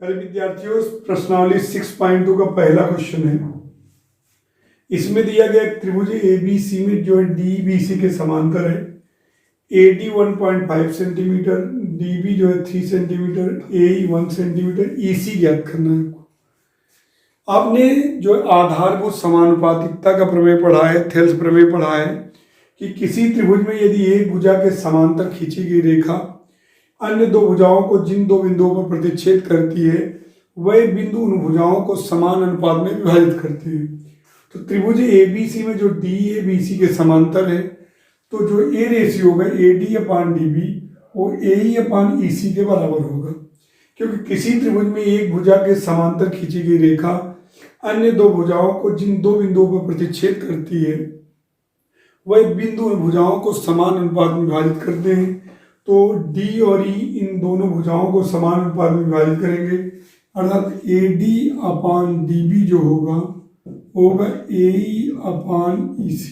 प्यारे विद्यार्थियों, प्रश्नावली 6.2 का पहला क्वेश्चन है। इसमें दिया गया एक त्रिभुज ABC में जो है DBC के समांतर है। AD 1.5 सेंटीमीटर, DB जो है 3 सेंटीमीटर, AE 1 सेंटीमीटर, EC ज्ञात करना है आपको। आपने जो आधारभूत समानुपातिकता का प्रमेय पढ़ा है, थेल्स प्रमेय पढ़ा है कि किसी त्रिभुज में यदि एक भुजा के समांतर खींची गई रेखा अन्य दो भुजाओं को जिन दो बिंदुओं पर प्रतिच्छेद करती है वह बिंदु उन भुजाओं को समान अनुपात में विभाजित करती है। तो त्रिभुज ABC में जो DABC के समांतर है, तो जो ए रेशियो होगा AD/DB वो AE/EC के बराबर होगा, क्योंकि किसी त्रिभुज में एक भुजा के समांतर खींची गई रेखा अन्य दो भुजाओं को जिन दो बिंदुओं पर प्रतिच्छेद करती है वह बिंदु उन भुजाओं को समान अनुपात में विभाजित करते हैं। तो D और E इन दोनों भुजाओं को समान अनुपात में विभाजित करेंगे, अर्थात AD/DB जो होगा AE/EC।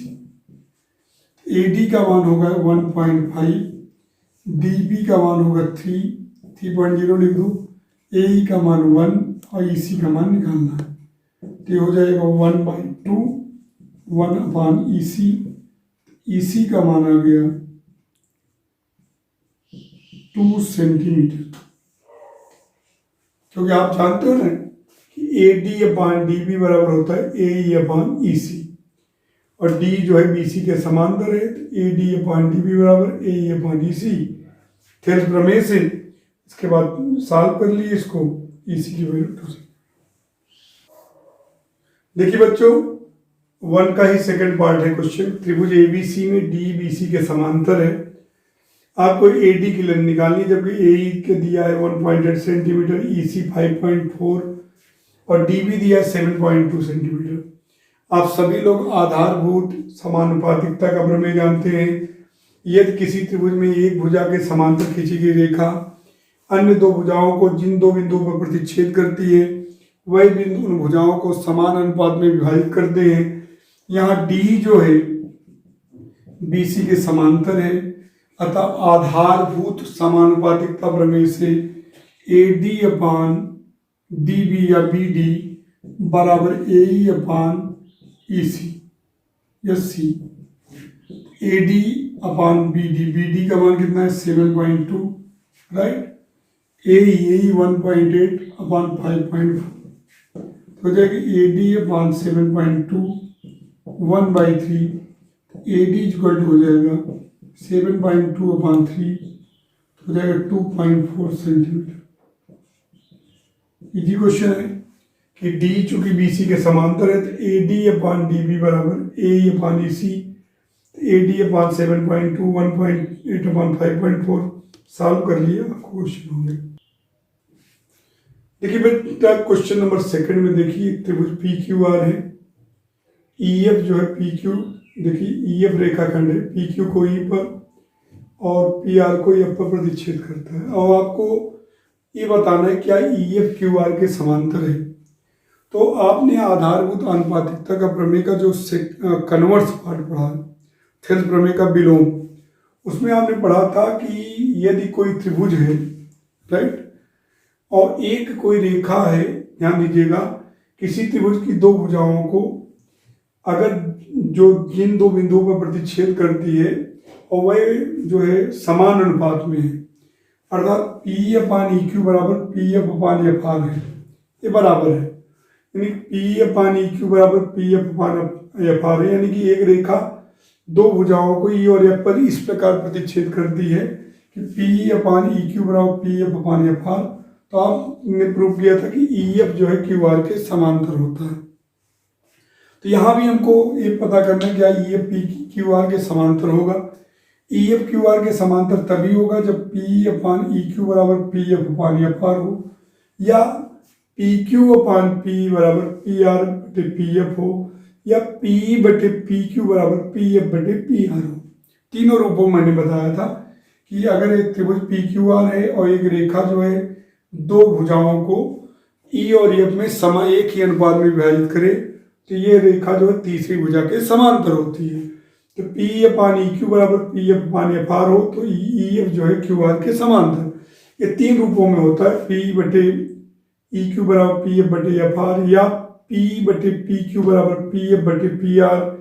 AD का मान होगा 1.5, DB का मान होगा 3.0 लिख दो, AE का मान 1 और EC का मान निकालना है। तो हो जाएगा 1/2 1/EC। EC का मान आ गया 2 सेंटीमीटर, क्योंकि आप जानते हो ना कि AD/DB बराबर होता है AE/EC और D जो है BC के समांतर है, तो AD/DB बराबर AE/EC। थेल्स प्रमेय से इसके बाद सॉल्व कर लिए इसको, EC की वैल्यू 2 से। देखिए बच्चों, 1 का ही सेकंड पार्ट है क्वेश्चन। त्रिभुज ABC में DBC के समांतर है। आपको AD की लेंथ निकालनी है, जबकि AE के दिया है 1.8 सेंटीमीटर, EC 5.4 और DB दिया है 7.2 सेंटीमीटर। आप सभी लोग आधारभूत समानुपातिकता का प्रमेय जानते हैं। यदि किसी त्रिभुज में एक भुजा के समांतर खींची गई रेखा अन्य दो भुजाओं को जिन दो बिंदुओं पर प्रतिच्छेद करती है वह बिंदु उन भुजाओं को समान अनुपात में विभाजित करते हैं। यहाँ D जो है BC के समांतर है, अतः आधारभूत समानुपातिकता प्रमेय से AD/DB या BD बराबर AE/EC या C। AD/BD, BD का मान कितना है 7.2, राइट। AE 1.8/5.4 हो जाएगी AD/7.2 1/3। AD इक्वल हो जाएगा 7.2/3 हो जाएगा 2.4 सेंटीमीटर। इजी क्वेश्चन है कि D चूंकि BC के समांतर है, तो AD/DB बराबर AE/EC। AD/7.2 1.8/5.4 सॉल्व कर लिए, आपको क्वेश्चन हो गया। देखिए बेटा, क्वेश्चन नंबर सेकंड में देखिए त्रिभुज PQR है। EF जो है PQ, देखिए EF रेखाखंड है, PQ को E पर और PR को F पर प्रतिच्छेद करता है। और आपको ये बताना है क्या EF QR के समांतर है। तो आपने आधारभूत अनुपातिकता का प्रमेय का जो कन्वर्स पार्ट पढ़ा, थेल्स प्रमेय का विलोम, उसमें आपने पढ़ा था कि यदि कोई त्रिभुज है, राइट, और एक कोई रेखा है, ध्यान दीजिएगा, किसी त्रिभुज की दो भुजाओं को अगर जो जिन दो बिंदुओं पर प्रतिच्छेद करती है और वह जो है समान अनुपात में है, अर्थात P/EQ बराबर PF/FR है, ये बराबर है, यानी P/EQ बराबर PF/FR है, यानी कि एक रेखा दो भुजाओं को E और F पर इस प्रकार प्रतिच्छेद करती है कि P/EQ बराबर PF/FR। तो आपने प्रूव किया था कि EF जो है QR के समांतर होता है। तो यहाँ भी हमको ये पता करना है क्या EF PQR के समांतर होगा। EF QR के समांतर तभी होगा जब P/EQ बराबर PF/FR हो, या PQ/P बराबर PR/PF हो, या P/PQ बराबर PF/PR हो। तीनों रूपों में मैंने बताया था कि अगर एक त्रिभुज PQR है और एक रेखा जो है दो भुजाओं को E और F में एक ही अनुपात में विभाजित करे, तो ये रेखा जो है तीसरी भुजा के समांतर होती है। तो P/EQ बराबर PF/FR हो तो EF जो है QR के समांतर। ये तीन रूपों में होता है, P/E ई क्यू बराबर पी एफ बटे एफ आर, या पी बटे पी क्यू बराबर पी एफ बटे पी आर,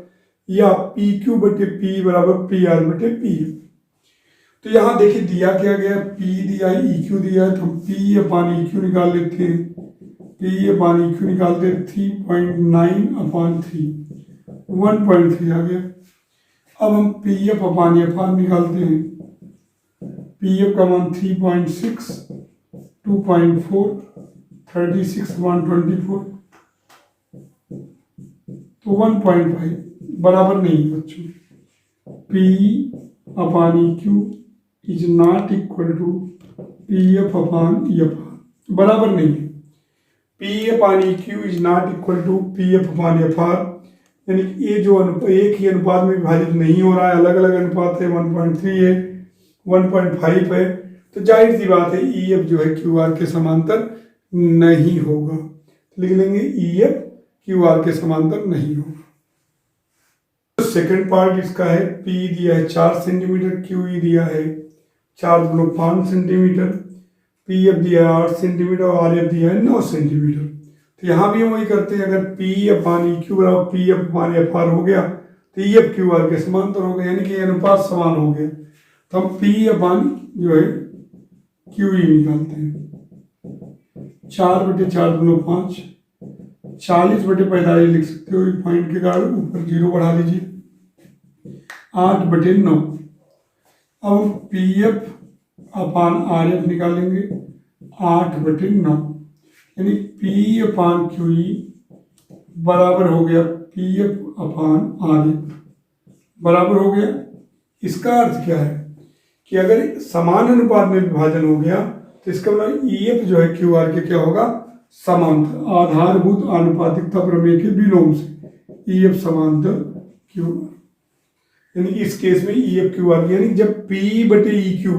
या पी क्यू बटे पी बराबर पी आर बटे पी एफ। तो यहाँ देखिए दिया क्या गया, पी दिया है, ई क्यू दिया है, तो हम पी अपान ई क्यू निकाल लेते हैं। पी अपान ई क्यू निकालते हैं 3.9/3, 1.3 आ गया। अब हम P F upon F are निकालते हैं। पी एफ का मान 3.6, 2.4, 36, 124, तो 1.5 बराबर नहीं है बच्चों। P upon E Q is not equal to P F upon F R, बराबर नहीं है। P upon E Q is not equal to P F upon F R, यानी कि ये जो एक ही अनुपात में विभाजित नहीं हो रहा है, अलग अलग अनुपात है, 1.3 है, 1.5 है, तो जाहिर सी बात है ई एफ जो है क्यू आर के समांतर नहीं होगा। लिख लेंगे ई एफ क्यू आर के समांतर नहीं होगा। सेकेंड पार्ट इसका है, पी दिया है 4 सेंटीमीटर, क्यू ई दिया है 4.5 सेंटीमीटर, पी एफ दिया है 8 सेंटीमीटर और आर एफ दिया है 9 सेंटीमीटर। तो यहाँ भी हम वही करते हैं, अगर पी अपान ई क्यू बराबर P F upon F are हो गया तो ई एफ क्यू आर के समांतर हो गया, यानी कि अनुपात समान हो गया। तो हम पी अपान जो है क्यू ई निकालते हैं। 4/4.5, 40/45 लिख सकते हो, पॉइंट के कारण ऊपर 0 बढ़ा लीजिए, 8/9। अब हम P F upon R F निकालेंगे 8/9, यानी पी अपान क्यू ई बराबर हो गया P F upon R F, बराबर हो गया। इसका अर्थ क्या है कि अगर समान अनुपात में विभाजन हो गया तो इसका मतलब ई एफ जो है क्यू आर के क्या होगा, समांतर, आधारभूत आनुपातिकता प्रमेय के विलोम से ई एफ समांतर क्यू आर, यानी कि इस केस में ई एफ क्यू आर, यानी जब पी बटे ई क्यू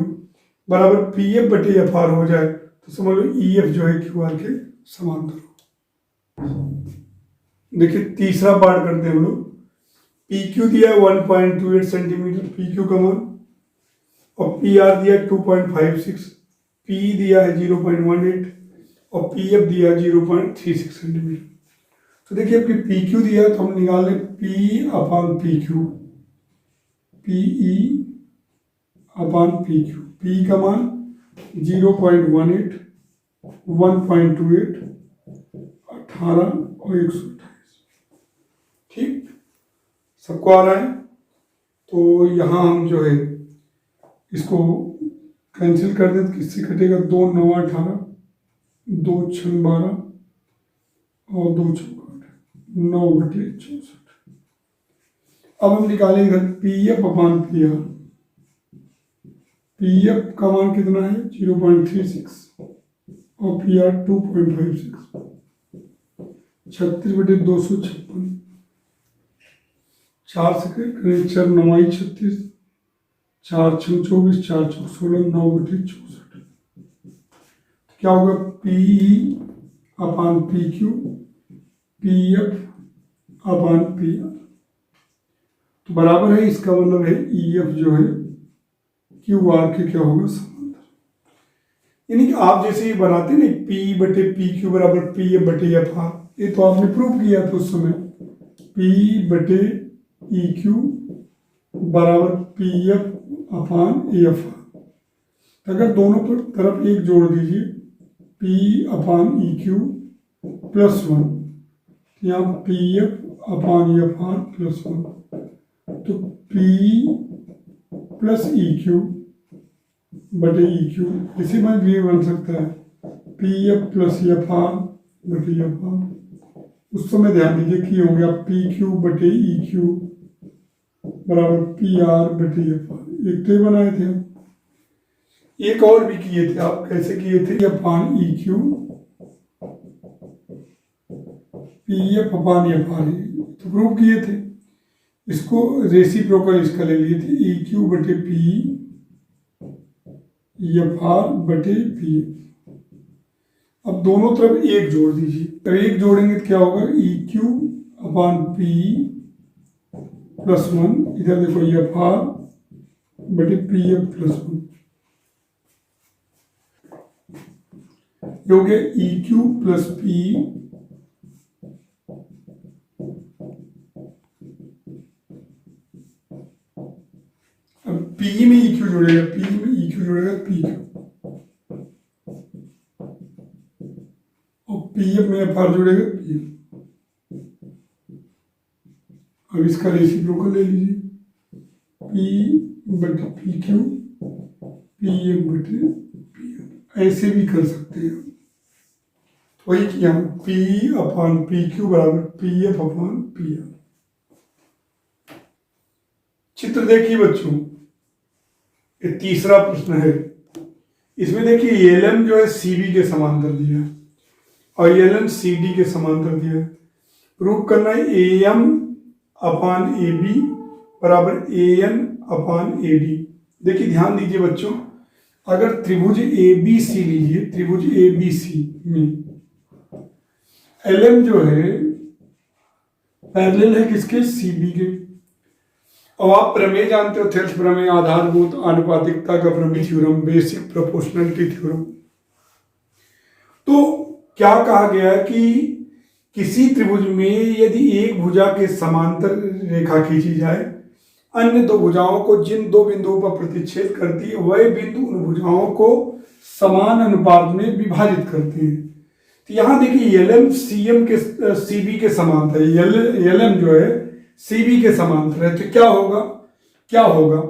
बराबर पी एफ बटे एफ आर हो जाए तो समझ लो ई एफ जो है क्यू आर के समांतर हो। देखिए तीसरा पार्ट करते हैं हम लोग। पी क्यू दिया है 1.28 सेंटीमीटर पी क्यू का मान, और पी आर दिया है 2.56, पी दिया है 0.18 और पी एफ दिया है 0.36 सेंटीमीटर। तो देखिए आपकी पी क्यू दिया है तो हम निकाल लें P upon P Q, P E upon P Q. P का मान 0.18, 1.28, 18 और 128। ठीक, सबको आ रहा है? तो यहाँ हम जो है इसको कैंसिल कर दें तो किससे कटेगा, 2 9 18, 2 6 12 और 2 4 9/64। अब हम निकालेंगे पी एफ अपान पी आर। पी एफ का मान कितना है 0.36 और पी आर 2.56, 36/256, 4 से करें 4 9 36, 4 6 24, 4 4 16, 9/64। क्या होगा, P E upon P Q, P F अपान पी आर, तो बराबर है। इसका मतलब है ई एफ जो है क्यू आर के क्या होगा, समांतर। यानी कि आप जैसे ये बनाते ना पी बटे पी क्यू बराबर पी एफ बटे एफ आर, ये तो आपने प्रूव किया था उस समय, पी बटे ई क्यू बराबर P F upon F are. अगर दोनों पर तरफ एक जोड़ दीजिए, पी अपान ई क्यू +1, यहाँ P F upon F are +1, तो पी प्लस ई क्यू बटे ई क्यू, इसी में भी बन सकता है P F plus F R बटे एफ आर। उस समय ध्यान दीजिए कि हो गया पी क्यू बटे ई क्यू बराबर पी आर बटे एफ आर। एक तो ही बनाए थे हम, एक और भी किए थे। आप कैसे किए थे, अपान E Q P F upon F are, तो प्रूव किए थे। इसको रेसिप्रोकल इसका ले लिए थे, ई क्यू बटे पी एफ आर बटे पी। अब दोनों तरफ एक जोड़ दीजिए, तो एक जोड़ेंगे तो क्या होगा, ई क्यू अपान पी +1, इधर देखो एफ आर बटे पी एफ +1। ये हो गया ई क्यू प्लस पी, अब पी में ई क्यू जुड़ेगा, पी में ई क्यू जुड़ेगा पी क्यू, और पी एफ में एफ आर जुड़ेगा पी एफ। अब इसका रेसिप्रोकल ले लीजिए, पी बटे पी क्यू, पी एफ बटे पी एफ, ऐसे भी कर सकते हैं। तो वही किया, पी अपॉन पी क्यू बराबर P F upon P F. चित्र देखिए बच्चों, ये तीसरा प्रश्न है। इसमें देखिए एल एम जो है सी बी के समांतर दिया है और एल एम सी डी के समांतर दिया है। प्रूव करना है A M upon A B बराबर A N upon A D. देखिए ध्यान दीजिए बच्चों, अगर त्रिभुज ए बी सी लीजिए, त्रिभुज ए बी सी में एल एम जो है पैरेलल है किसके, सी बी के। अब आप प्रमेय जानते हो, थेल्स प्रमेय, आधारभूत आनुपातिकता का प्रमेय थ्योरम, बेसिक प्रोपोर्शनलिटी थ्योरम। तो क्या कहा गया है कि किसी त्रिभुज में यदि एक भुजा के समांतर रेखा खींची जाए, अन्य दो भुजाओं को जिन दो बिंदुओं पर प्रतिच्छेद करती है वह बिंदु उन भुजाओं को समान अनुपात में विभाजित करते हैं। तो यहां देखिए एल एम सी एम के सी बी के समांतर है, एल एम जो है सी बी के समांतर है। तो क्या होगा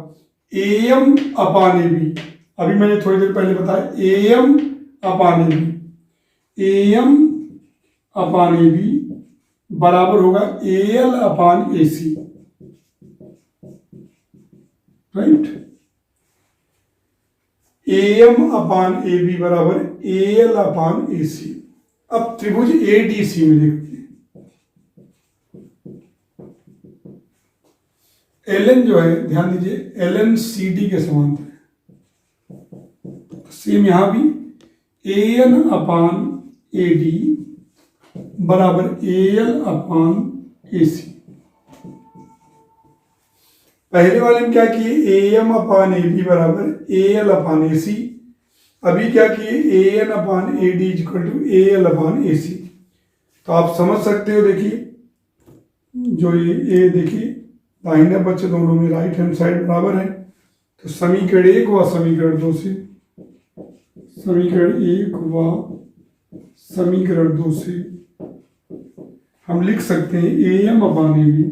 ए एम अपान ए बी, अभी मैंने थोड़ी देर पहले बताया A M upon A B, A M upon A B बराबर होगा A L upon A C, right. A M upon A B बराबर ए एल अपान ए सी। अब त्रिभुज ए डी सी में देखते हैं, एल एन जो है, ध्यान दीजिए एल एन सी डी के समांतर है, सेम यहां भी ए एन अपान ए डी बराबर ए एल अपान ए सी। पहले वाले में क्या किए, ए एम अपान ए बी बराबर ए एल अपान ए सी। अभी क्या किए, A N upon A D equal to A L upon A C. तो आप समझ सकते हो, देखिए जो ये देखिए दाहिने बच्चे दोनों में राइट हैंड साइड बराबर है। तो समीकरण 1 व समीकरण 2 से, समीकरण 1 व समीकरण 2 से हम लिख सकते हैं A M upon A B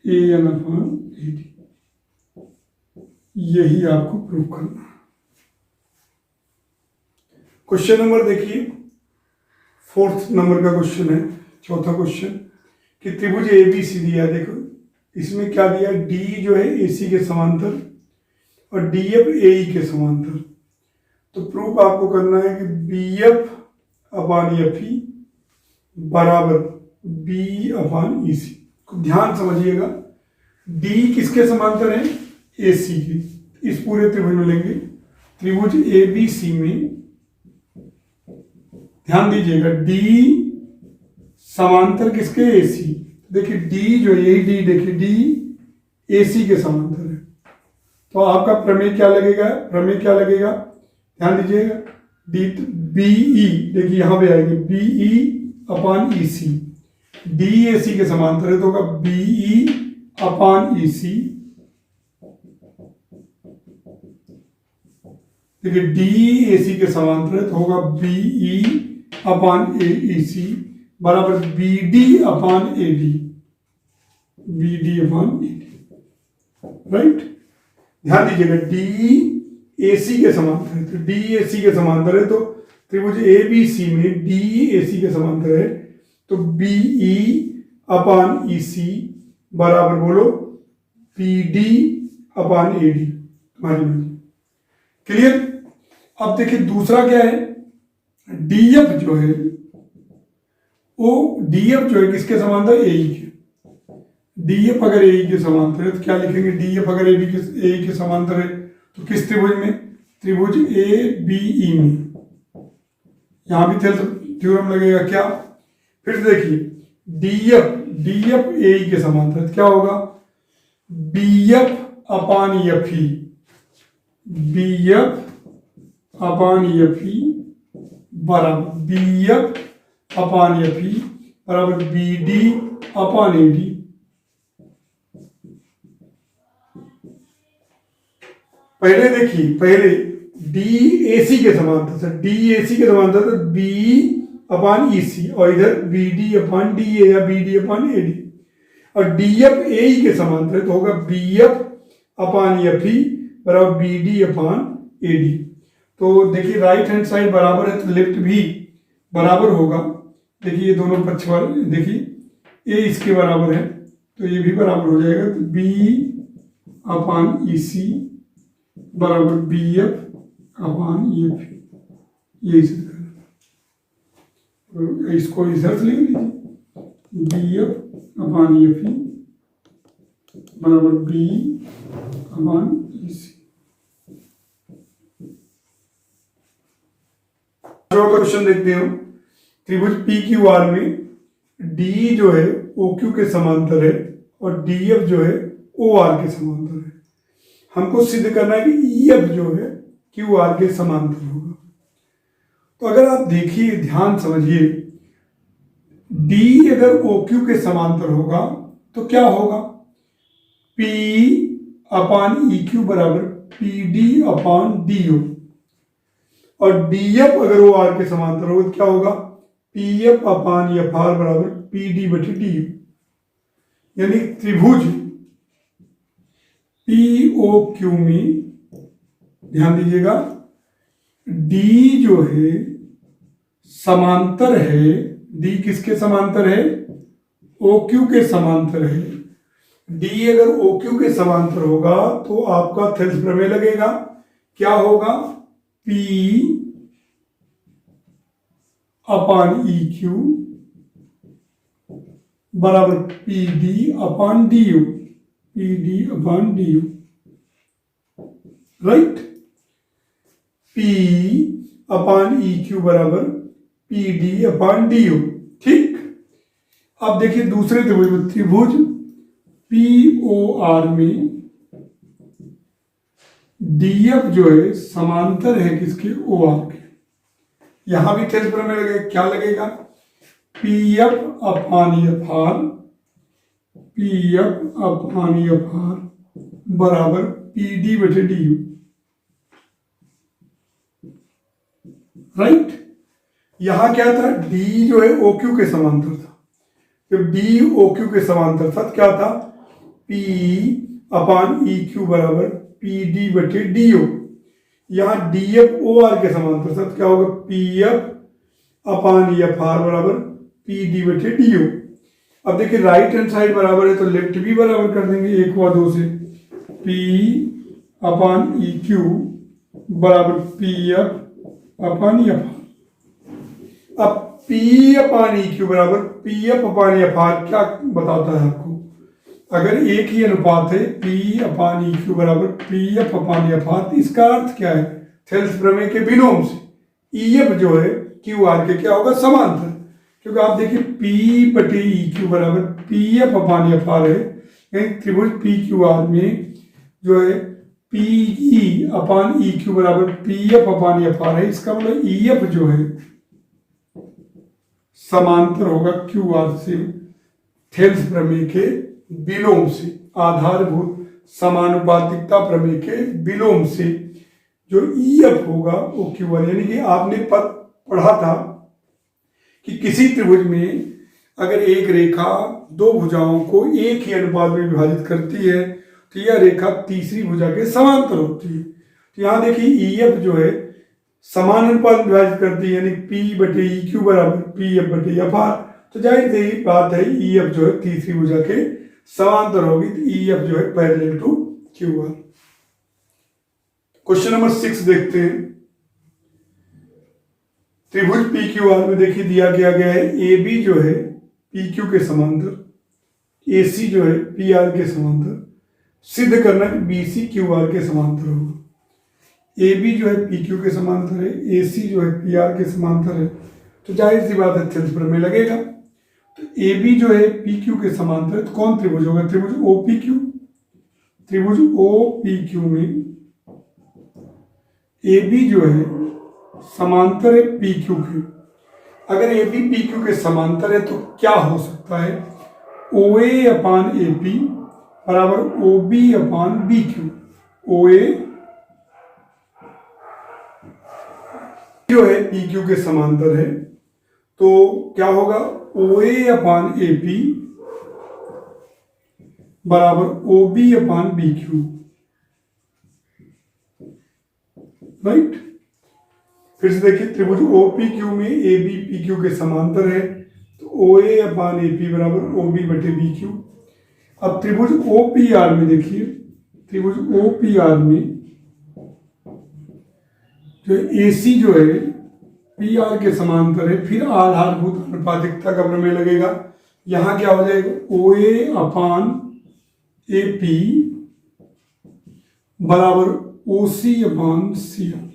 A N upon A D. यही आपको प्रूव करना है। क्वेश्चन नंबर देखिए, 4th नंबर का क्वेश्चन है, चौथा क्वेश्चन कि त्रिभुज ए बी सी दिया है। देखो इसमें क्या दिया, डी जो है ए सी के समांतर और डी एफ ए ई के समांतर। तो प्रूफ आपको करना है कि B F upon F E बराबर बी अपान ई सी। ध्यान समझिएगा, डी किसके समांतर है, ए सी की। इस पूरे त्रिभुज में लेंगे, त्रिभुज ए बी सी में ध्यान दीजिएगा डी समांतर किसके, ए सी। देखिए डी जो है डी, देखिए डी ए सी के समांतर है। तो आपका प्रमेय क्या लगेगा, प्रमेय क्या लगेगा, ध्यान दीजिएगा डी बीई, देखिए यहां पे आएगी be upon E C. D A सी के समांतर है तो होगा बीई अपान ई सी। देखिए डी ए सी के समांतर है तो होगा बीई अपान ए सी बराबर B D upon A D, B D upon A D, right. ध्यान दीजिएगा डी ए सी के समांतर है, तो डी ए सी के समांतर है तो त्रिभुज ए बी सी में डी ए सी के समांतर है तो बी ई अपान ई सी बराबर बोलो B D upon A D. तुम्हारी क्लियर। अब देखिए दूसरा क्या है, डी एफ जो है वो डी एफ जो है किसके समांतर, ए ई के। डी एफ अगर ए ई के समांतर है तो क्या लिखेंगे, डी एफ अगर ए ई के समांतर है तो किस त्रिभुज में, त्रिभुज ए बी ई में। यहां भी थ्योरम लगेगा क्या, फिर देखिए डी एफ ए ई के समांतर है तो क्या होगा, B F upon F E, B F upon F E बराबर B F upon F E बराबर B D upon A D. पहले देखिए, पहले डी ए सी के समांतर था, डी ए सी के समांतर था बी अपान ई सी, और इधर B D upon D A या B D upon A D, और डी एफ ए ई के समांतर तो होगा B F upon F E बराबर B D upon A D. तो देखिए राइट हैंड साइड बराबर है तो लेफ्ट भी बराबर होगा। देखिए ये दोनों पक्ष वाले, देखिए ए इसके बराबर है तो ये भी बराबर हो जाएगा, तो बी अपान ई सी बराबर बी एफ अपान एफ ई, ये इसको इधर से लिख लीजिए, B F upon F E बराबर बी अपान ई सी। क्वेश्चन देखते हो, त्रिभुज पी क्यू आर में डी जो है ओ क्यू के समांतर है और डी एफ जो है ओ आर के समांतर है। हमको सिद्ध करना है कि ई एफ जो है क्यू आर के समांतर होगा। तो अगर आप देखिए, ध्यान समझिए, डी अगर ओ क्यू के समांतर होगा तो क्या होगा, पी अपान ई क्यू बराबर P D upon D O, और डी एफ अगर ओ आर के समांतर होगा तो क्या होगा, P F upon F R बराबर पी डी बटे डी यू। यानी त्रिभुज पी ओ क्यू में ध्यान दीजिएगा, डी जो है समांतर है, डी किसके समांतर है, ओ क्यू के समांतर है। डी अगर ओ क्यू के समांतर होगा तो आपका थेल्स प्रमेय लगेगा, क्या होगा, पी अपान ई क्यू बराबर P D upon D U, P D upon D U, right. P upon E Q बराबर P D upon D U, ठीक। अब देखिए दूसरे त्रिभुज, त्रिभुज पी ओ आर में डी एफ जो है समांतर है किसके, ओ आर के। यहां भी थेल्स प्रमेय लगेगा, क्या लगेगा, P F upon F are, P F upon F R बराबर पी डी बटे डी यू, राइट। यहां क्या था, डी जो है ओ क्यू के समांतर था, जब डी ओ क्यू के समांतर था तो क्या था, पी अपान ई क्यू बराबर पी डी बटे डी ओ। यहां डी एफ ओ आर के समांतर था तो क्या होगा, P F upon F R बराबर पी डी बटे डी ओ। अब देखिए राइट हैंड साइड बराबर है तो लेफ्ट भी बराबर कर देंगे, एक व दो से, पी अपान ई क्यू बराबर P F upon F are. अब पी अपान ई क्यू बराबर P F upon F are क्या बताता है आपको, अगर एक ही अनुपात है पी अपान ई क्यू बराबर P F upon F are, इसका अर्थ क्या है, थेल्स प्रमेय के विलोम से ई एफ जो है क्यू आर के क्या होगा, समांतर। क्योंकि आप देखिए पी बटे ई क्यू बराबर P F upon F are है, यानी त्रिभुज पी क्यू आर में जो है पी ई अपान ई क्यू बराबर P F upon F are है। इसका मतलब ई एफ जो है समांतर होगा क्यू आर से, थेल्स प्रमेय के विलोम से, आधारभूत समानुपातिकता प्रमेय के विलोम से जो ई एफ होगा वो क्यू आर। यानी कि आपने पढ़ा था कि किसी त्रिभुज में अगर एक रेखा दो भुजाओं को एक ही अनुपात में विभाजित करती है तो यह रेखा तीसरी भुजा के समांतर होती है। तो यहाँ देखिए ई एफ जो है समान अनुपात में विभाजित करती है, यानी पी बटे ई क्यू बराबर पी एफ बटे एफ आर। तो जाहिर सी बात है ई एफ जो है तीसरी भुजा के समांतर होगी, तो ई एफ जो है parallel to Q R. Question number 6 देखते हैं। त्रिभुज पी क्यू आर में देखिए दिया गया है ए बी जो है पी क्यू के समांतर, ए सी जो है पी आर के समांतर। सिद्ध करना कि बी सी क्यू आर के समांतर होगा। ए बी जो है पी क्यू के समांतर है, ए सी जो है पी आर के समांतर है, तो जाहिर सी बात है थेल्स प्रमेय लगेगा। तो ए बी जो है पी क्यू के समांतर है तो कौन त्रिभुज होगा, त्रिभुज ओ पी क्यू। त्रिभुज ओ पी क्यू में ए बी जो है समांतर है पी क्यू के। अगर ए बी पी क्यू के समांतर है तो क्या हो सकता है, ओ ए अपान ए पी बराबर ओ बी अपान बी क्यू। ओ ए जो है पी क्यू के समांतर है तो क्या होगा, ओ ए अपान ए पी बराबर ओ बी अपान बी क्यू, राइट। फिर से देखिए, त्रिभुज ओ पी क्यू में ए बी पी क्यू के समांतर है तो ओ ए अपान ए पी बराबर ओ बी बटे बी क्यू। अब त्रिभुज ओ पी आर में देखिए, त्रिभुज ओ पी आर में जो ए सी जो है पी आर के समांतर है, फिर आधारभूत अनुपातिकता का प्रमेय लगेगा। यहां क्या हो जाएगा, ओ ए अपान ए पी बराबर ओ सी अपान सी आर।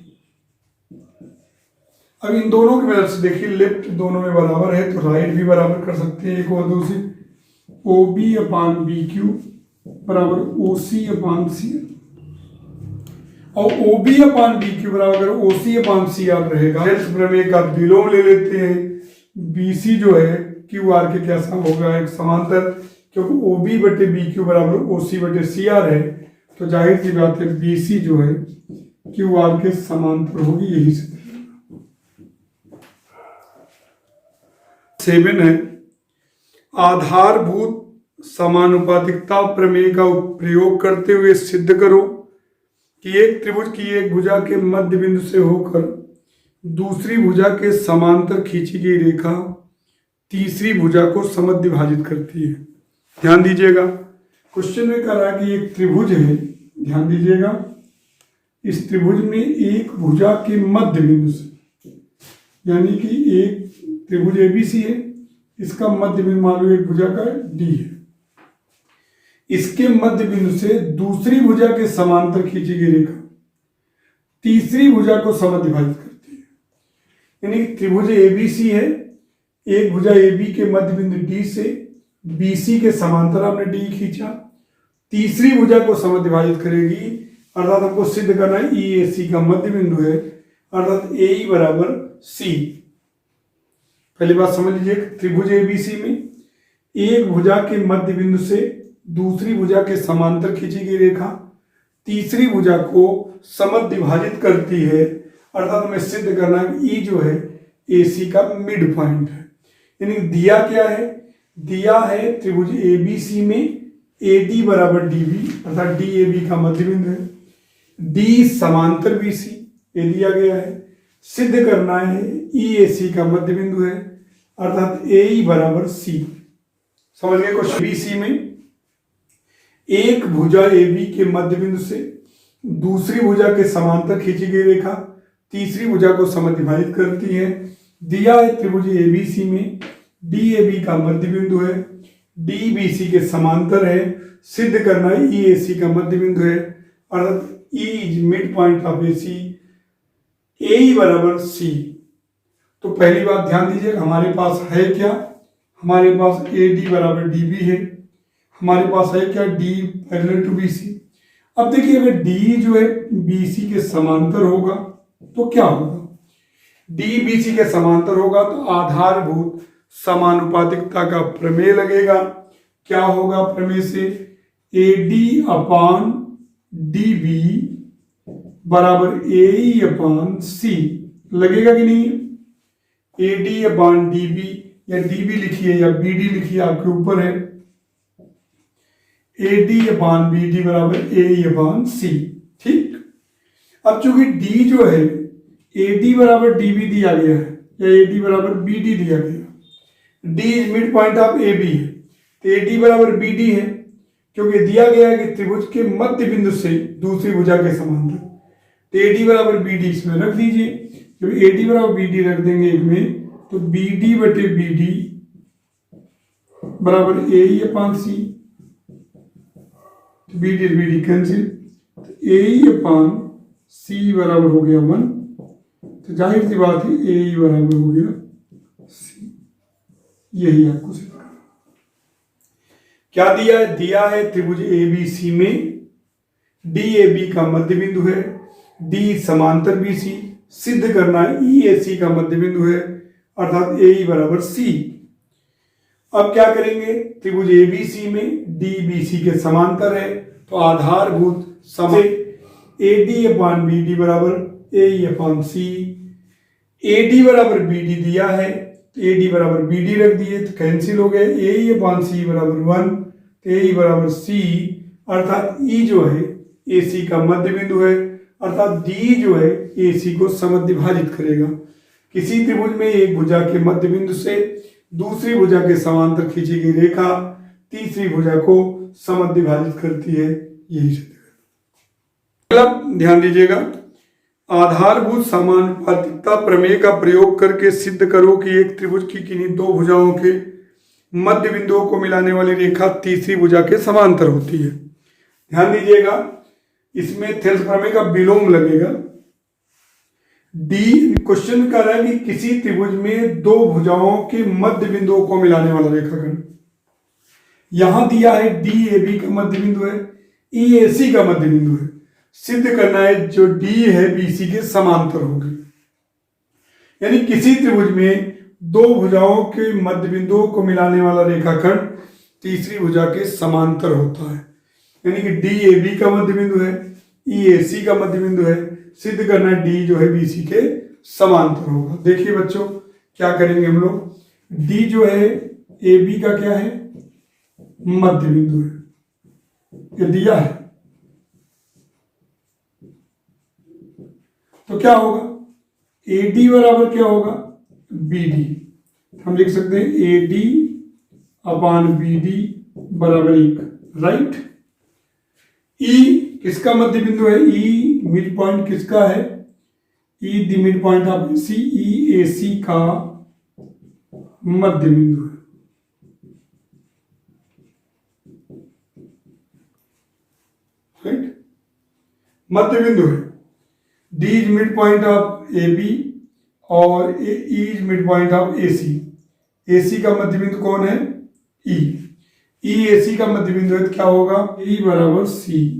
अब इन दोनों की मदद से देखिए, लेफ्ट दोनों में बराबर है तो राइट भी बराबर कर सकते हैं एक और दूसरी। ओ बी अपान बी क्यू बराबर ओ सी अपान सी आर, और ओ बी अपान बी क्यू बराबर ओ सी अपान सी आर रहेगा। प्रमेय का विलोम ले लेते हैं, बी सी जो है क्यू आर के कैसा होगा, एक समांतर, क्योंकि ओ बी बटे बी क्यू बराबर ओ सी बटे सी आर है तो जाहिर सी बात है बी सी जो है क्यू आर के समांतर होगी। यही से 7 है, आधारभूत समानुपातिकता प्रमेय का प्रयोग करते हुए सिद्ध करो कि एक त्रिभुज की एक भुजा के मध्य बिंदु से होकर दूसरी भुजा के समांतर खींची गई रेखा तीसरी भुजा को समद्विभाजित करती है। ध्यान दीजिएगा, क्वेश्चन में कह रहा है कि एक त्रिभुज है, ध्यान दीजिएगा, इस त्रिभुज में एक भुजा के मध्य बिंदु से, यानी कि एक त्रिभुज एबीसी है, इसका मध्य बिंदु मान लो एक भुजा का डी है, इसके मध्य बिंदु से दूसरी भुजा के समांतर खींची गई रेखा तीसरी भुजा को समद्विभाजित करती है। यानी त्रिभुज एबीसी है, एक भुजा एबी के मध्य बिंदु डी से बीसी के समांतर हमने डी खींचा, तीसरी भुजा को समद्विभाजित करेगी, अर्थात हमको सिद्ध करना है ई ए सी का मध्य बिंदु है, अर्थात ए ई बराबर सी। पहली बात समझ लीजिए, त्रिभुज एबीसी में एक भुजा के मध्य बिंदु से दूसरी भुजा के समांतर खींची गई रेखा तीसरी भुजा को समद्विभाजित करती है, अर्थात हमें सिद्ध करना है ई जो है ए सी का मिड पॉइंट है। यानी दिया क्या है, दिया है त्रिभुज एबीसी में ए डी बराबर डी बी, अर्थात डी ए बी का मध्य बिंदु है, डी समांतर बी सी ये दिया गया है, सिद्ध करना है ई ए सी का मध्य बिंदु है, अर्थात ए ई बराबर सी। समझ गए क्वेश्चन। बीसी में एक भुजा ए बी के मध्य बिंदु से दूसरी भुजा के समांतर खींची गई रेखा तीसरी भुजा को समद्विभाजित करती है। दिया है त्रिभुज एबीसी में डी ए बी का मध्य बिंदु है, डी बी सी के समांतर है, सिद्ध करना है ई ए सी का मध्य बिंदु है, अर्थात E is mid point of A C, A E बराबर सी। तो पहली बात ध्यान दीजिए, हमारे पास है क्या, हमारे पास ए डी बराबर डी बी है, हमारे पास है क्या D parallel to B C. अब देखिए, अगर डी जो है बी सी के समांतर होगा तो क्या होगा, डी बी सी के समांतर होगा तो आधारभूत समानुपातिकता का प्रमेय लगेगा। क्या होगा प्रमेय से, A D upon D B बराबर ए ई अपान सी लगेगा कि नहीं। A D upon D B, या डी बी लिखिए या बी डी लिखिए, आपके ऊपर है। A D upon B D बराबर ए ई अपान सी, ठीक। अब चूंकि डी जो है ए डी बराबर डी बी दिया गया है या ए डी बराबर बी डी दिया गया, D is mid point of A B है तो ए डी बराबर बी डी है, क्योंकि दिया गया है कि त्रिभुज के मध्य बिंदु से दूसरी भुजा के समांतर, तो ए डी बराबर बी डी इसमें रख दीजिए। जब ए डी बराबर बी डी रख देंगे एक में, तो बी डी बटे बी डी बराबर A E upon C, B D cancel, तो ए ई अपान सी बराबर हो गया 1, तो जाहिर सी बात है ए ई बराबर हो गया सी। यही आपको सिद्ध करना। क्या दिया है, दिया है त्रिभुज ए बी सी में डी ए बी का मध्य बिंदु है, डी समांतर बी सी, सिद्ध करना है ई ए सी का मध्य बिंदु है, अर्थात ए ई बराबर सी। अब क्या करेंगे, त्रिभुज एबीसी में डी बी सी के समांतर है, तो आधारभूत समय A D upon B D बराबर A E upon C. A D बराबर बी डी दिया है, तो ए डी बराबर बी डी रख दिए तो कैंसिल हो गए, ए ई अपान सी बराबर 1, तो ए ई बराबर सी, अर्थात ई जो है ए सी का मध्य बिंदु है, अर्थात डी जो है ए सी को समद्वि भाजित करेगा। किसी त्रिभुज में एक भुजा के मध्य बिंदु से दूसरी भुजा के समांतर खींची गई रेखा तीसरी भुजा को समद्वि भाजित करती है, यही सिद्ध करना। अगला ध्यान दीजिएगा, आधारभूत समानुपातिकता प्रमेय का प्रयोग करके सिद्ध करो कि एक त्रिभुज की किन्हीं दो भुजाओं के मध्य बिंदुओं को मिलाने वाली रेखा तीसरी भुजा के समांतर होती है। ध्यान दीजिएगा, इसमें थेल्स प्रमेय का विलोम लगेगा। डी क्वेश्चन कर रहा है कि किसी त्रिभुज में दो भुजाओं के मध्य बिंदुओं को मिलाने वाला रेखाखंड, यहां दिया है डी ए बी का मध्य बिंदु है, ई ए सी का मध्य बिंदु है। सिद्ध करना है जो डी है बी सी के समांतर होगी, यानी किसी त्रिभुज में दो भुजाओं के मध्य बिंदुओं को मिलाने वाला रेखाखंड तीसरी भुजा के समांतर होता है, यानी कि डी ए बी का मध्य बिंदु है, ई ए सी का मध्य बिंदु है। सिद्ध करना है डी जो है बी सी के समांतर होगा। देखिए बच्चों क्या करेंगे हम लोग, डी जो है ए बी का क्या है, मध्य बिंदु है, ये दिया है, तो क्या होगा, ए डी बराबर क्या होगा, बी डी। हम लिख सकते हैं A D upon B D बराबर 1, राइट। ई किसका मध्य बिंदु है, ई मिड पॉइंट किसका है, E the mid point of A C, E A C का मध्य बिंदु है, राइट, मध्य बिंदु है। D is mid point of A B और E is mid point of A C. A C का मध्य बिंदु कौन है, ई। ई ए सी का मध्य बिंदु है तो क्या होगा, ई बराबर सी।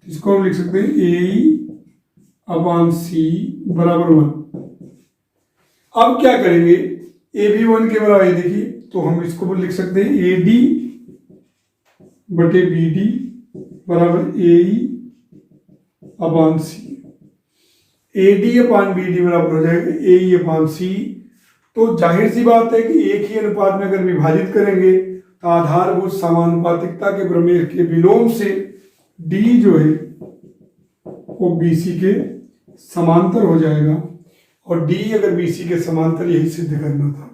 इसको हम लिख सकते हैं ए अपान सी बराबर 1। अब क्या करेंगे, ए बी 1 के बराबर है, देखिए तो हम इसको लिख सकते हैं ए डी बटे बी डी बराबर A upon C. A D upon B D बराबर हो जाएगा ए ई अपान सी। तो जाहिर सी बात है कि एक ही अनुपात में अगर विभाजित करेंगे तो आधारभूत समानुपातिकता के प्रमेय के विलोम से डी जो है वो बी सी के समांतर हो जाएगा, और डी अगर बी सी के समांतर, यही सिद्ध करना था।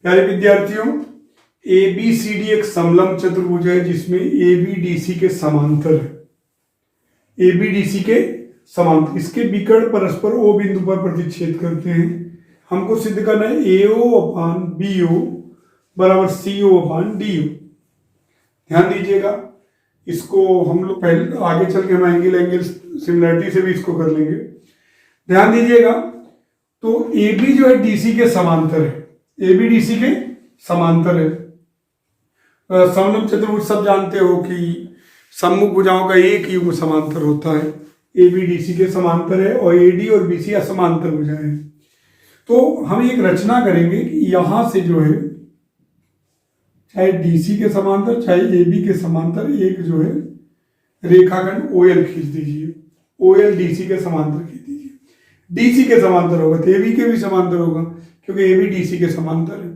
प्यारे विद्यार्थियों, ए बी सी डी एक समलंब चतुर्भुज है जिसमें ए बी डी सी के समांतर है, ए बी डी सी के समांतर। इसके विकर्ण परस्पर ओ बिंदु पर प्रतिच्छेद करते हैं। हमको सिद्ध करना है ए ओ अपान बी ओ बराबर सी ओ अपान डी ओ। ध्यान दीजिएगा, इसको हम लोग पहले आगे चल के हम एंगल सिमिलरिटी से भी इसको कर लेंगे। ध्यान दीजिएगा, तो ए बी जो है डी सी के समांतर है, ए बी डी सी के समांतर है। समलंब चतुर्भुज सब जानते हो कि सम्मुख भुजाओं का एक युग्म समांतर होता है, ए बी डी सी के समांतर है, और ए डी और बी सी असमांतर भुजाएं हैं। तो हम एक रचना करेंगे कि यहां से जो है चाहे डी सी के समांतर चाहे ए बी के समांतर एक जो है रेखाखंड ओ एल खींच दीजिए, ओ एल डी सी के समांतर खींच दीजिए। डी सी के समांतर होगा तो ए बी के भी समांतर होगा, क्योंकि ए बी डी सी के समांतर है।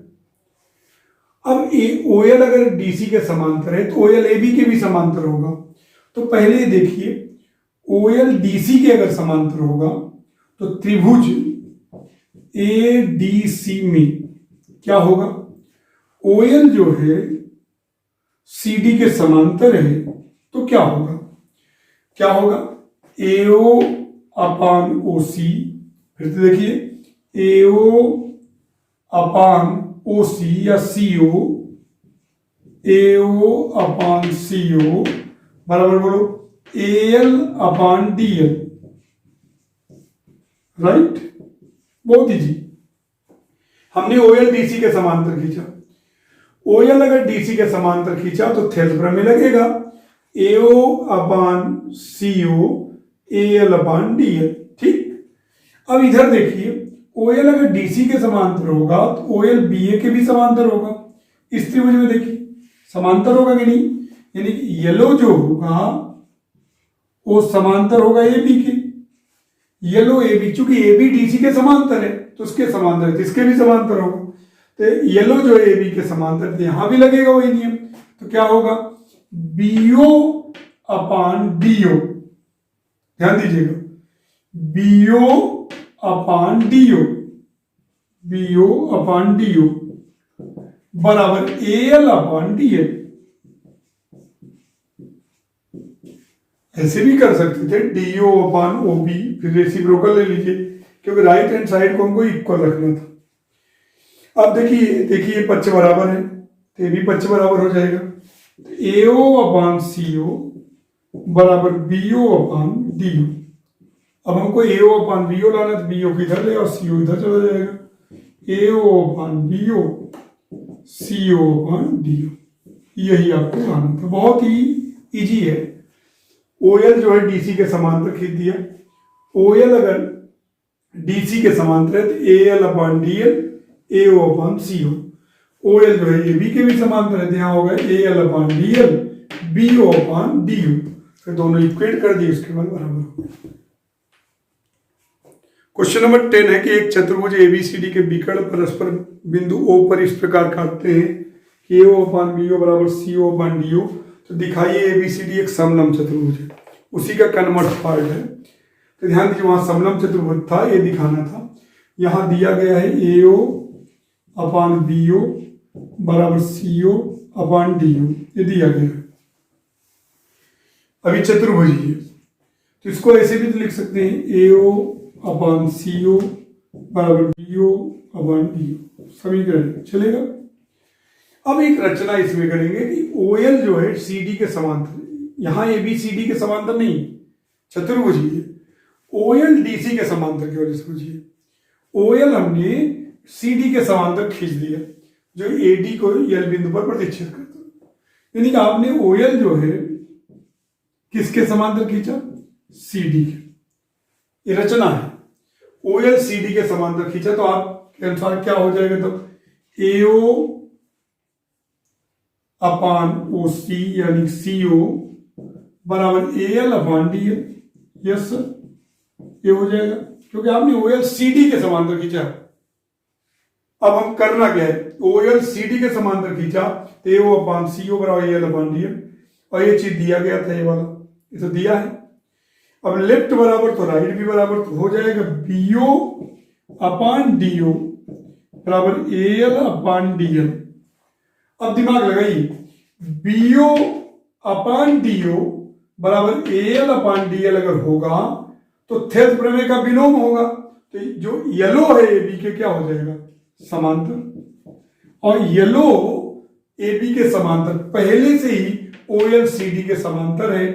अब ओ एल अगर डी सी के समांतर है तो ओ एल ए बी के भी समांतर होगा। तो पहले देखिए, ओ एल डी सी के अगर समांतर होगा तो त्रिभुज ए डी सी में क्या होगा, ओ एल जो है सी डी के समांतर है, तो क्या होगा, क्या होगा, ए ओ अपान ओ सी। फिर से देखिए, ए ओ अपान ओ सी या सी ओ, ए ओ अपान सी ओ बराबर बोलो ए एल अपान डी एल, राइट। बहुत इजी, हमने ओ एल डी सी के समांतर खींचा। ओ एल अगर डी सी के समांतर खींचा तो थेल्स प्रमेय लगेगा, ए ओ अपान सी ओ AL अपान DL। ठीक, अब इधर देखिए OL अगर DC के समांतर होगा तो OL BA के भी समांतर होगा। इस त्रिभुज में देखिए समांतर होगा कि नहीं, यानी कि येलो जो होगा वो समांतर होगा AB के। येलो AB, चूंकि AB DC के समांतर है तो उसके समांतर है, इसके भी समांतर होगा। तो येलो जो है AB के समांतर, तो यहां भी लगेगा वही नियम। तो क्या होगा, BO अपान DO, ध्यान दीजिएगा, BO upon DO, BO upon DO बराबर AL अपान DL। ऐसे भी कर सकते थे DO अपान OB, फिर रेसिप्रोकल ले लीजिए, क्योंकि राइट हैंड साइड को हमको इक्वल रखना था। अब देखिए पक्ष बराबर है तो ये भी पक्ष बराबर हो जाएगा। तो AO अपान CO बराबर BO अपान DO। अब हमको AO अपान BO लाना, तो BO किधर ले और CO इधर चला जाएगा। AO upon BO, CO upon DO, यही आपको लाना था। बहुत ही इजी है। OL जो है DC के समांतर खींच दिया। OL अगर DC के समांतर है तो AL अपान DL, AO अपान CO। OL जो है AB के भी समांतर है तो यहाँ होगा AL upon DL, BO upon DO। फिर दोनों इक्वेट कर दिए, उसके बाद बराबर हो गया। क्वेश्चन नंबर 10 है कि एक चतुर्भुज ABCD के विकर्ण परस्पर बिंदु O पर इस प्रकार काटते हैं कि AO अपान BO बराबर CO अपान DO। तो दिखाइए ABCD एक समलंब चतुर्भुज है, उसी का कन्वर्ट पार्ट है। तो ध्यान दीजिए, वहां समलंब चतुर्भुज था, ये दिखाना था। यहां दिया गया है AO अपान BO बराबर CO अपान DO, ये दिया गया है। अभी चतुर्भुज है तो इसको ऐसे भी तो लिख सकते हैं AO अपान CO बराबर BO अपान DO, समीकरण चलेगा। अब एक रचना इसमें करेंगे कि OL जो है CD के समांतर, यहां ABCD के समांतर नहीं, चतुर्भुज है। OL DC के समांतर की वजह से बुझिए, OL हमने CD के समांतर खींच दिया जो AD को L बिंदु पर प्रतिच्छेद करता है। यानी कि आपने OL जो है किसके समांतर खींचा, CD के। ये रचना है, OL CD के समांतर खींचा तो आपके अनुसार क्या हो जाएगा, तो AO अपान OC यानी CO बराबर AL अपान DL। यस सर, ये हो जाएगा क्योंकि आपने OL CD के समांतर खींचा। अब हम करना क्या है, OL CD के समांतर खींचा तो AO अपान CO बराबर AL अपान DL, और ये चीज दिया गया था, ये वाला ये तो दिया है। अब लेफ्ट बराबर तो राइट भी बराबर, तो हो जाएगा BO अपान DO बराबर AL अपान DL। अब दिमाग लगाइए, BO अपान DO बराबर AL अपान DL अगर होगा तो थेट प्रमेय का विलोम होगा। तो जो येलो है AB के क्या हो जाएगा, समांतर, और येलो AB के समांतर पहले से ही OL CD के समांतर है।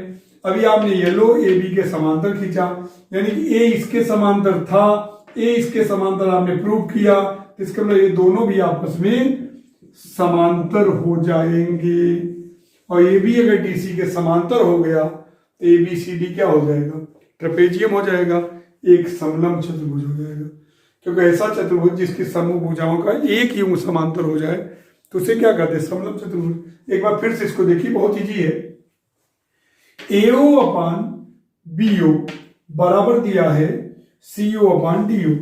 अभी आपने येलो AB के समांतर खींचा, यानी कि A इसके समांतर था, A इसके समांतर आपने प्रूव किया, तो इसका मतलब ये दोनों भी आपस में समांतर हो जाएंगे। और AB अगर DC के समांतर हो गया तो ABCD क्या हो जाएगा, ट्रेपेजियम हो जाएगा, एक समलंब चतुर्भुज हो जाएगा। क्योंकि ऐसा चतुर्भुज जिसकी समूह भुजाओं का एक ही समांतर हो जाए तो उसे क्या कहते हैं, समलंब चतुर्भुज। एक बार फिर से इसको देखिए, बहुत इजी है। AO अपान BO बराबर दिया है CO अपान DO।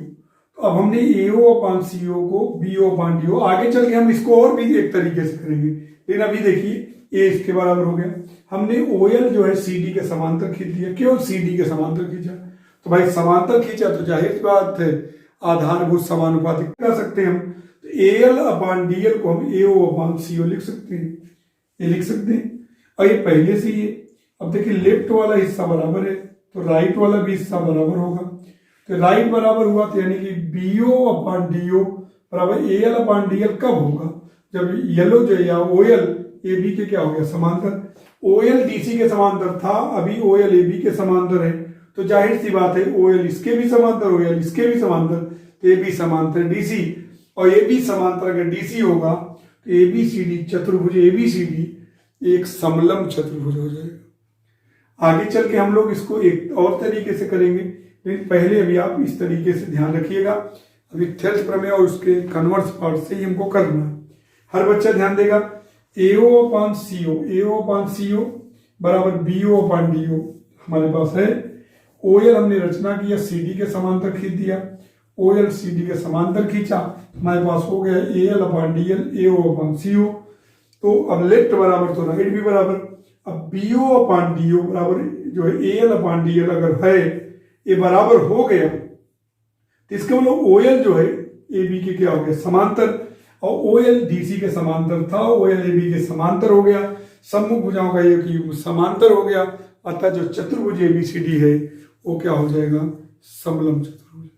तो अब हमने AO अपान CO को BO अपान DO, आगे चल के हम इसको और भी एक तरीके से करेंगे, लेकिन अभी देखिए A इसके बराबर हो गया। हमने OL जो है CD के समांतर खींच दिया, केवल CD के समांतर खींचा। तो भाई समांतर खींचा तो जाहिर सी बात है आधारभूत समानुपातिक कर सकते हैं हम। तो AL अपान DL को हम AO अपान CO लिख सकते हैं, ये लिख सकते हैं। और ये पहले से ही है। अब देखिए लेफ्ट वाला हिस्सा बराबर है तो राइट वाला भी हिस्सा बराबर होगा। तो राइट बराबर हुआ तो यानी कि BO अपान DO बराबर AL अपान DL कब होगा, जब येलो जो या OL AB के क्या हो गया, समांतर। OL DC के समांतर था, अभी OL AB के समांतर है, तो जाहिर सी बात है OL इसके भी समांतर, OL इसके भी समांतर, तो AB समांतर DC, और AB समांतर अगर DC होगा तो ABCD चतुर्भुज ABCD एक समलंब चतुर्भुज हो जाएगा। आगे चल के हम लोग इसको एक और तरीके से करेंगे, लेकिन पहले अभी आप इस तरीके से ध्यान रखिएगा। अभी थेल्स प्रमेय और उसके कन्वर्स पार्ट से ही हमको करना है। हर बच्चा ध्यान देगा, AO अपॉन CO बराबर BO अपॉन DO हमारे पास है। OL हमने रचना किया, CD के समांतर खींच दिया, OL CD के समांतर खींचा, हमारे पास हो गया AL upon DL, AO upon CO। तो अब लेफ्ट बराबर तो राइट भी बराबर। अब BO अपॉन DO बराबर जो है AL अपॉन DL अगर है, ये बराबर हो गया तो इसका मतलब OL जो है AB के क्या हो गया, समांतर, और OL DC के समांतर था, OL AB के समांतर हो गया। सम्मुख भुजाओं का एक युग्म समांतर हो गया, अतः जो चतुर्भुज ABCD है वो क्या हो जाएगा, समलंब चतुर्भुज।